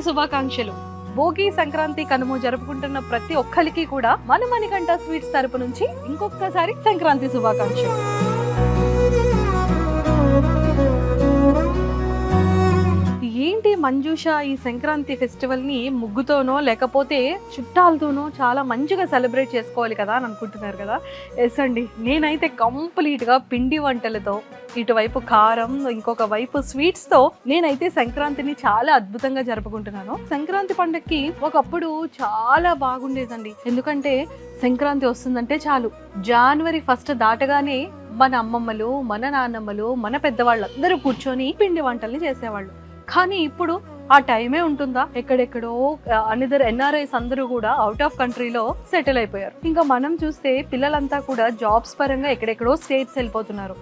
శుభాకాంక్షలు. భోగి, సంక్రాంతి, కనుమ జరుపుకుంటున్న ప్రతి ఒక్కరికి కూడా మన మణికంఠ స్వీట్స్ తరపు నుంచి ఇంకొకసారి సంక్రాంతి శుభాకాంక్షలు. ఏంటి మంజుష, ఈ సంక్రాంతి ఫెస్టివల్ ని ముగ్గుతోనో లేకపోతే చుట్టాలతోనో చాలా మంచిగా సెలబ్రేట్ చేసుకోవాలి కదా అని అనుకుంటున్నారు కదా. ఎస్ అండి, నేనైతే కంప్లీట్ గా పిండి వంటలతో, ఇటువైపు కారం, ఇంకొక వైపు స్వీట్స్ తో నేనైతే సంక్రాంతిని చాలా అద్భుతంగా జరుపుకుంటున్నాను. సంక్రాంతి పండుగకి ఒకప్పుడు చాలా బాగుండేదండి. ఎందుకంటే సంక్రాంతి వస్తుందంటే చాలు, జనవరి 1 దాటగానే మన అమ్మమ్మలు, మన నాన్నమ్మలు, మన పెద్దవాళ్ళందరూ కూర్చొని పిండి వంటల్ని చేసేవాళ్ళు. కానీ ఇప్పుడు ఆ టైమే ఉంటుందా? ఎక్కడెక్కడో అనిదర్ ఎన్ఆర్ఐస్ అందరూ కూడా అవుట్ ఆఫ్ కంట్రీలో సెటిల్ అయిపోయారు. ఇంకా మనం చూస్తే పిల్లలంతా కూడా జాబ్స్ పరంగా ఎక్కడెక్కడో స్టేట్స్ వెళ్ళిపోతున్నారు.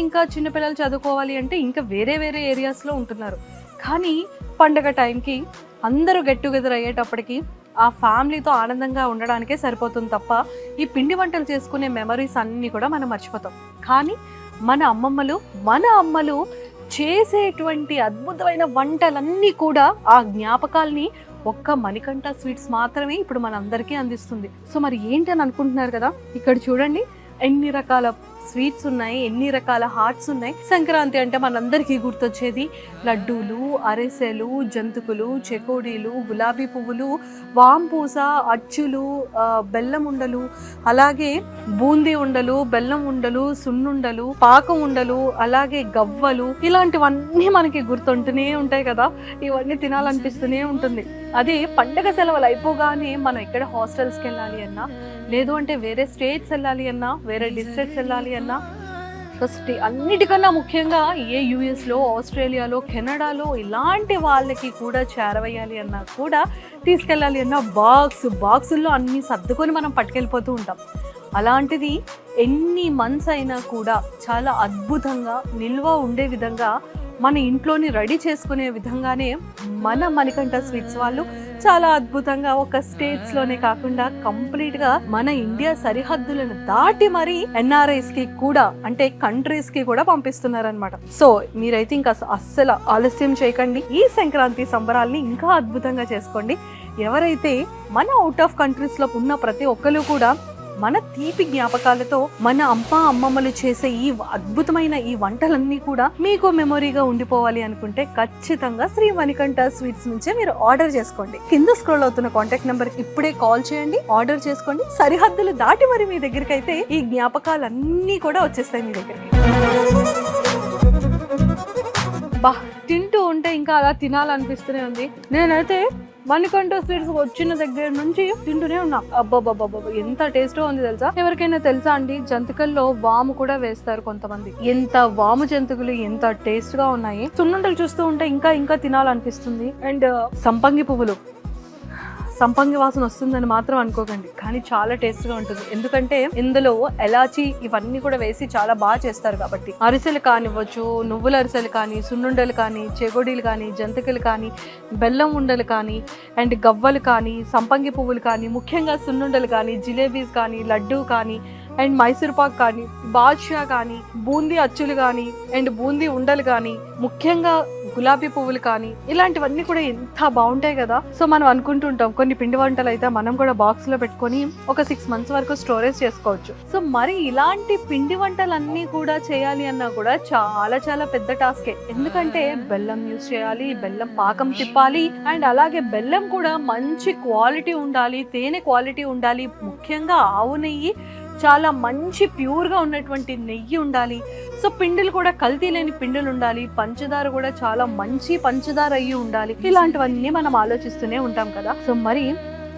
ఇంకా చిన్నపిల్లలు చదువుకోవాలి అంటే ఇంకా వేరే ఏరియాస్లో ఉంటున్నారు. కానీ పండగ టైంకి అందరూ గెట్ టుగెదర్ అయ్యేటప్పటికి ఆ ఫ్యామిలీతో ఆనందంగా ఉండడానికే సరిపోతుంది తప్ప ఈ పిండి వంటలు చేసుకునే మెమరీస్ అన్నీ కూడా మనం మర్చిపోతాం. కానీ మన అమ్మలు చేసేటువంటి అద్భుతమైన వంటలన్నీ కూడా ఆ జ్ఞాపకాల్ని ఒక్క మణికంఠ స్వీట్స్ మాత్రమే ఇప్పుడు మన అందరికీ అందిస్తుంది. సో మరి ఏంటి అని అనుకుంటున్నారు కదా, ఇక్కడ చూడండి ఎన్ని రకాల స్వీట్స్ ఉన్నాయి, ఎన్ని రకాల హాట్స్ ఉన్నాయి. సంక్రాంతి అంటే మనందరికీ గుర్తొచ్చేది లడ్డూలు, అరిసెలు, జంతుకులు, చెకోడీలు, గులాబీ పువ్వులు, వాంపూస, అచ్చులు, బెల్లం ఉండలు, అలాగే బూందీ ఉండలు, బెల్లం ఉండలు, సున్నుండలు, పాకం ఉండలు, అలాగే గవ్వలు, ఇలాంటివన్నీ మనకి గుర్తుంటూనే ఉంటాయి కదా. ఇవన్నీ తినాలనిపిస్తూనే ఉంటుంది. అదే పండగ సెలవులు అయిపోగానే మనం ఇక్కడ హాస్టల్స్కి వెళ్ళాలి అన్నా, లేదు అంటే వేరే స్టేట్స్ వెళ్ళాలి అన్నా, వేరే డిస్ట్రిక్ట్స్ వెళ్ళాలి అన్నా, ఫస్ట్ అన్నిటికన్నా ముఖ్యంగా యుఎస్లో, ఆస్ట్రేలియాలో, కెనడాలో ఇలాంటి వాళ్ళకి కూడా చేరవేయాలి అన్నా, కూడా తీసుకెళ్ళాలి అన్నా బాక్సుల్లో అన్నీ సర్దుకొని మనం పట్టుకెళ్ళిపోతూ ఉంటాం. అలాంటిది ఎన్ని మంత్స్ అయినా కూడా చాలా అద్భుతంగా నిల్వ ఉండే విధంగా మన ఇంట్లోని రెడీ చేసుకునే విధంగానే మన మణికంఠ స్వీట్స్ వాళ్ళు చాలా అద్భుతంగా ఒక స్టేట్స్లోనే కాకుండా కంప్లీట్గా మన ఇండియా సరిహద్దులను దాటి మరి ఎన్ఆర్ఐస్ కి కూడా, అంటే కంట్రీస్ కి కూడా పంపిస్తున్నారనమాట. సో మీరైతే ఇంకా అస్సలు ఆలస్యం చేయకండి, ఈ సంక్రాంతి సంబరాల్ని ఇంకా అద్భుతంగా చేసుకోండి. ఎవరైతే మన అవుట్ ఆఫ్ కంట్రీస్ లో ఉన్న ప్రతి ఒక్కరు కూడా మన తీపి జ్ఞాపకాలతో మన అమ్మమ్మలు చేసే ఈ అద్భుతమైన ఈ వంటలన్నీ కూడా మీకు మెమొరీగా ఉండిపోవాలి అనుకుంటే ఖచ్చితంగా శ్రీ మణికంఠ స్వీట్స్ నుంచే మీరు ఆర్డర్ చేసుకోండి. కింద స్క్రోల్ అవుతున్న కాంటాక్ట్ నెంబర్ ఇప్పుడే కాల్ చేయండి, ఆర్డర్ చేసుకోండి. సరిహద్దులు దాటి మరి మీ దగ్గరికి అయితే ఈ జ్ఞాపకాలన్నీ కూడా వచ్చేస్తాయి మీ దగ్గరికి. తింటూ ఉంటే ఇంకా అలా తినాలనిపిస్తూనే ఉంది. నేనైతే మణికంఠ స్వీట్స్ వచ్చిన దగ్గర నుంచి తింటూనే ఉన్నా. అబ్బాబ్బాబ్బా ఎంత టేస్ట్ ఉంది తెలుసా. ఎవరికైనా తెలుసా అండి, జంతికల్లో వాము కూడా వేస్తారు కొంతమంది. ఎంత వాము జంతికలు ఎంత టేస్ట్ గా ఉన్నాయి. సున్నుండలు చూస్తూ ఉంటే ఇంకా తినాలనిపిస్తుంది. అండ్ సంపంగి వాసన వస్తుందని మాత్రం అనుకోకండి, కానీ చాలా టేస్ట్ గా ఉంటుంది. ఎందుకంటే ఇందులో ఎలాచి ఇవన్నీ కూడా వేసి చాలా బాగా చేస్తారు కాబట్టి. అరిసెలు కానివ్వచ్చు, నువ్వుల అరిసెలు కానీ, సున్నుండలు కానీ, చెగోడీలు కానీ, జంతికలు కానీ, బెల్లం ఉండలు కానీ, అండ్ గవ్వలు కానీ, సంపంగి పువ్వులు కానీ, ముఖ్యంగా సున్నుండలు కానీ, జిలేబీస్ కానీ, లడ్డూ కానీ, అండ్ మైసూర్ పాక్ కానీ, బాద్షా కానీ, బూందీ అచ్చులు కానీ, అండ్ బూందీ ఉండలు కానీ, ముఖ్యంగా గులాబీ పువ్వులు కానీ, ఇలాంటివన్నీ కూడా ఎంత బాగుంటాయి కదా. సో మనం అనుకుంటుంటాం కొన్ని పిండి వంటలు అయితే మనం కూడా బాక్స్ లో పెట్టుకొని ఒక 6 months వరకు స్టోరేజ్ చేసుకోవచ్చు. సో మరి ఇలాంటి పిండి వంటలన్నీ కూడా చేయాలి అన్నా కూడా చాలా పెద్ద టాస్కే. ఎందుకంటే బెల్లం యూజ్ చేయాలి, బెల్లం పాకం తిప్పాలి, అండ్ అలాగే బెల్లం కూడా మంచి క్వాలిటీ ఉండాలి, తేనె క్వాలిటీ ఉండాలి, ముఖ్యంగా ఆవు నెయ్యి, చాలా మంచి ప్యూర్గా ఉన్నటువంటి నెయ్యి ఉండాలి. సో పిండిలు కూడా కల్తీ లేని పిండిలు ఉండాలి, పంచదార కూడా చాలా మంచి పంచదార అయ్యి ఉండాలి. ఇలాంటివన్నీ మనం ఆలోచిస్తూనే ఉంటాం కదా. సో మరి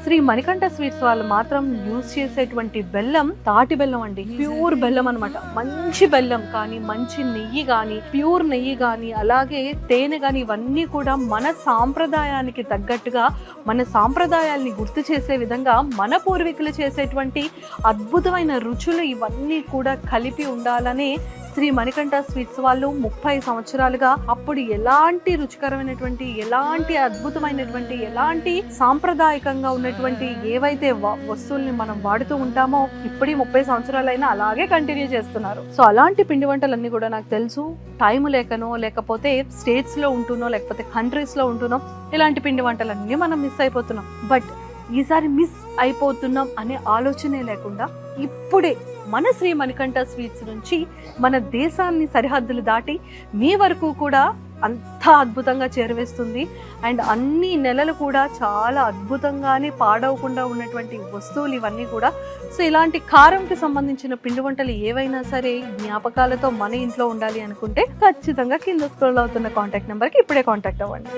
శ్రీ మణికంఠ స్వీట్స్ వాళ్ళు మాత్రం యూజ్ చేసేటువంటి బెల్లం తాటి బెల్లం అండి, ప్యూర్ బెల్లం అనమాట. మంచి బెల్లం కానీ, మంచి నెయ్యి కానీ, ప్యూర్ నెయ్యి కానీ, అలాగే తేనె కానీ, ఇవన్నీ కూడా మన సాంప్రదాయానికి తగ్గట్టుగా, మన సాంప్రదాయాల్ని గుర్తు చేసే విధంగా మన పూర్వీకులు చేసేటువంటి అద్భుతమైన రుచులు ఇవన్నీ కూడా కలిపి ఉండాలనే శ్రీ మణికంఠ స్వీట్స్ వాళ్ళు 30 సంవత్సరాలుగా అప్పుడు ఎలాంటి రుచికరమైనటువంటి, ఎలాంటి అద్భుతమైనటువంటి, ఎలాంటి సాంప్రదాయకంగా ఉన్నటువంటి ఏవైతే వస్తువుల్ని మనం వాడుతూ ఉంటామో ఇప్పుడు 30 సంవత్సరాలైనా అలాగే కంటిన్యూ చేస్తున్నారు. సో అలాంటి పిండి వంటలన్నీ కూడా నాకు తెలుసు. టైం లేకనో, లేకపోతే స్టేట్స్ లో ఉంటున్నో, లేకపోతే కంట్రీస్ లో ఉంటున్నో ఇలాంటి పిండి వంటలన్నీ మనం మిస్ అయిపోతున్నాం. బట్ ఈసారి మిస్ అయిపోతున్నాం అనే ఆలోచనే లేకుండా ఇప్పుడే మన శ్రీ మణికంఠ స్వీట్స్ నుంచి మన దేశాన్ని సరిహద్దులు దాటి మీ వరకు కూడా అంత అద్భుతంగా చేరవేస్తుంది. అండ్ అన్ని నెలలు కూడా చాలా అద్భుతంగానే పాడవకుండా ఉన్నటువంటి వస్తువులు ఇవన్నీ కూడా. సో ఇలాంటి కారంకి సంబంధించిన పిండి వంటలు ఏవైనా సరే జ్ఞాపకాలతో మన ఇంట్లో ఉండాలి అనుకుంటే ఖచ్చితంగా కింద స్క్రోల్ అవుతున్న కాంటాక్ట్ నెంబర్కి ఇప్పుడే కాంటాక్ట్ అవ్వండి.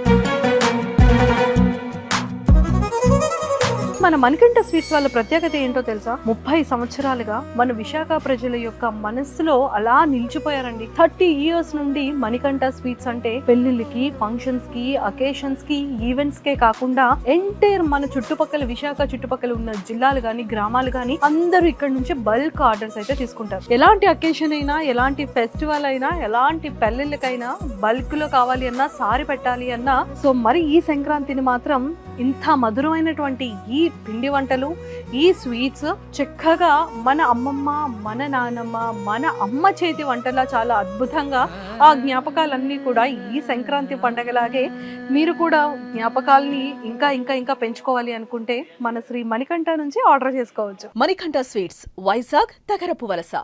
మన మణికంఠ స్వీట్స్ వాళ్ళ ప్రత్యేకత ఏంటో తెలుసా? 30 సంవత్సరాలుగా మన విశాఖ ప్రజల యొక్క మనస్సులో అలా నిలిచిపోయారండి. 30 years నుండి మణికంఠ స్వీట్స్ అంటే పెళ్లిళ్ళకి, ఫంక్షన్స్ కి, అకేషన్స్ కి, ఈవెంట్స్ కే కాకుండా ఎంటైర్ మన చుట్టుపక్కల విశాఖ చుట్టుపక్కల ఉన్న జిల్లాలు గాని, గ్రామాలు గాని అందరూ ఇక్కడ నుంచి బల్క్ ఆర్డర్స్ అయితే తీసుకుంటారు. ఎలాంటి అకేషన్ అయినా, ఎలాంటి ఫెస్టివల్ అయినా, ఎలాంటి పెళ్లిళ్ళకైనా బల్క్ లో కావాలి అన్నా, సారి పెట్టాలి అన్నా, సో మరి ఈ సంక్రాంతిని మాత్రం ఇంత మధురమైనటువంటి ఈ పిండి వంటలు, ఈ స్వీట్స్ చక్కగా మన అమ్మమ్మ, మన నాన్నమ్మ, మన అమ్మ చేతి వంటలా చాలా అద్భుతంగా ఆ జ్ఞాపకాలన్నీ కూడా ఈ సంక్రాంతి పండగలాగే మీరు కూడా జ్ఞాపకాలని ఇంకా ఇంకా ఇంకా పెంచుకోవాలి అనుకుంటే మన శ్రీ మణికంఠ నుంచి ఆర్డర్ చేసుకోవచ్చు. మణికంఠ స్వీట్స్, వైజాగ్, తగరపు వలస.